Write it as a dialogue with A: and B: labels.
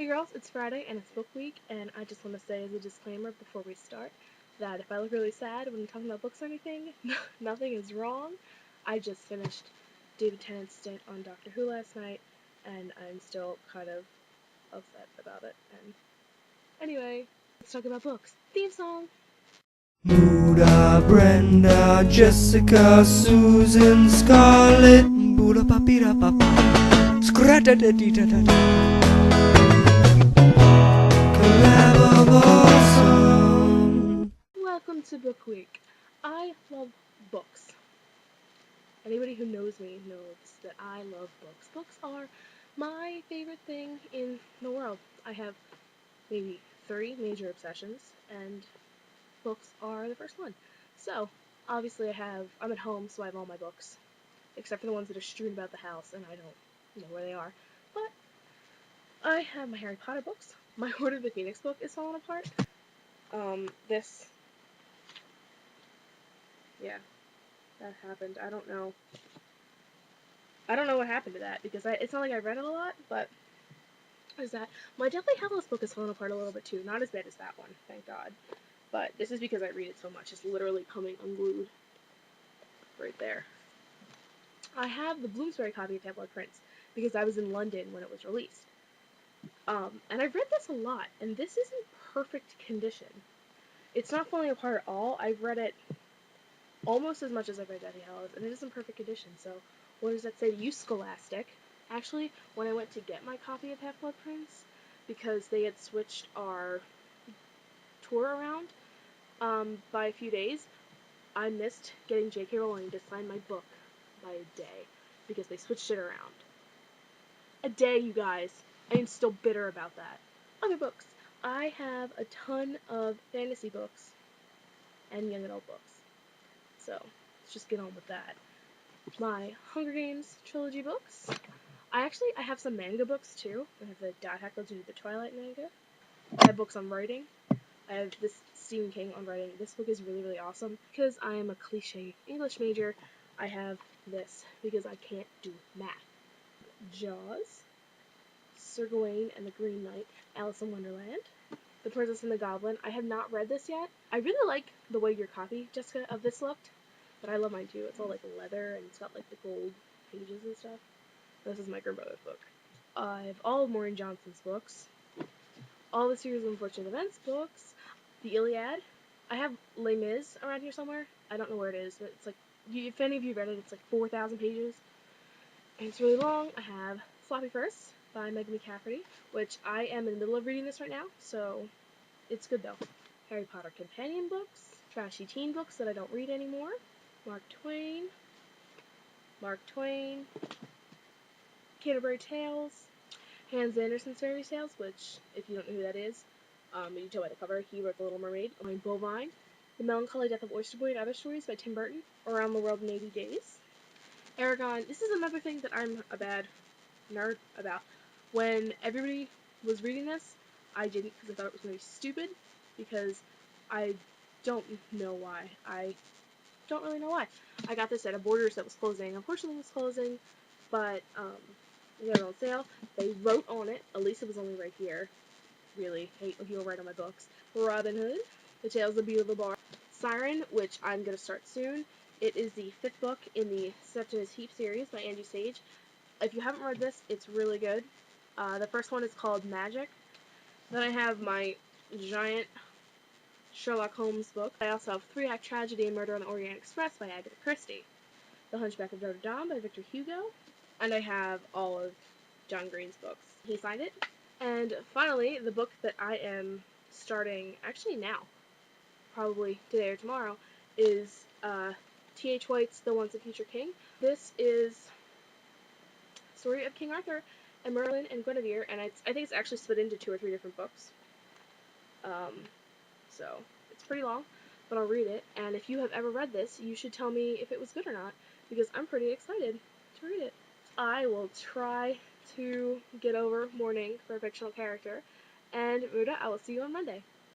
A: Hey girls, it's Friday and it's book week, and I just want to say as a disclaimer before we start that if I look really sad when I'm talking about books or anything, nothing is wrong. I just finished David Tennant's stint on Doctor Who last night, and I'm still kind of upset about it. And anyway, let's talk about books. Theme song!
B: Muda, Brenda, Jessica, Susan, Scarlett, Buda papira papa, scrata da di da da da.
A: Welcome to Book Week. I love books. Anybody who knows me knows that I love books. Books are my favorite thing in the world. I have maybe 3 major obsessions, and books are the first one. So, obviously I'm at home, so I have all my books, except for the ones that are strewn about the house, and I don't know where they are. But I have my Harry Potter books. My Order of the Phoenix book is falling apart. Yeah, that happened. I don't know what happened to that, because it's not like I read it a lot, but there's that. My Deathly Hallows book is falling apart a little bit too. Not as bad as that one, thank God. But this is because I read it so much. It's literally coming unglued right there. I have the Bloomsbury copy of Half-Blood Prince because I was in London when it was released. And I've read this a lot, and this is in perfect condition. It's not falling apart at all. I've read it almost as much as I've read Deathly Hallows, and it is in perfect condition. So, what does that say to you, Scholastic? Actually, when I went to get my copy of Half-Blood Prince, because they had switched our tour around by a few days, I missed getting J.K. Rowling to sign my book by a day because they switched it around. A day, you guys. I am still bitter about that. Other books. I have a ton of fantasy books and young adult books. So, let's just get on with that. My Hunger Games trilogy books. I have some manga books too. I have the Dot Hack Legend of the Twilight manga. I have books on writing. I have this Stephen King on writing. This book is really, really awesome. Because I am a cliche English major, I have this because I can't do math. Jaws, Sir Gawain and the Green Knight, Alice in Wonderland, The Princess and the Goblin. I have not read this yet. I really like the way your copy, Jessica, of this looked, but I love mine too. It's all like leather and it's got like the gold pages and stuff. This is my grandmother's book. I have all of Maureen Johnson's books, all the Series of Unfortunate Events books, the Iliad. I have Les Mis around here somewhere. I don't know where it is, but it's like, if any of you read it, it's like 4,000 pages. And it's really long. I have Floppy First by Megan McCafferty, which I am in the middle of reading this right now, so it's good though. Harry Potter companion books, trashy teen books that I don't read anymore, Mark Twain, Canterbury Tales, Hans Andersen's Fairy Tales, which, if you don't know who that is, you can tell by the cover, he wrote The Little Mermaid, Bovine, The Melancholy Death of Oyster Boy and Other Stories by Tim Burton, Around the World in 80 Days, Aragon. This is another thing that I'm a bad nerd about. When everybody was reading this, I didn't because I thought it was going to be stupid, because I don't know why. I don't really know why. I got this at a Borders that was closing. Unfortunately, it was closing, but we got it on sale. They wrote on it, at least it was only right here. Really hate when people write on my books. Robin Hood, The Tales of Beautiful Bar, Siren, which I'm going to start soon. It is the 5th book in the Septimus Heap series by Angie Sage. If you haven't read this, it's really good. The first one is called Magic. Then I have my giant Sherlock Holmes book. I also have 3-Act Tragedy and Murder on the Orient Express by Agatha Christie. The Hunchback of Notre Dame by Victor Hugo. And I have all of John Green's books. He signed it. And finally, the book that I am starting, actually now, probably today or tomorrow, is T.H. White's The Once and Future King. This is the story of King Arthur and Merlin and Guinevere, and I think it's actually split into 2 or 3 different books. So it's pretty long, but I'll read it. And if you have ever read this, you should tell me if it was good or not, because I'm pretty excited to read it. I will try to get over mourning for a fictional character. And Ruda, I will see you on Monday.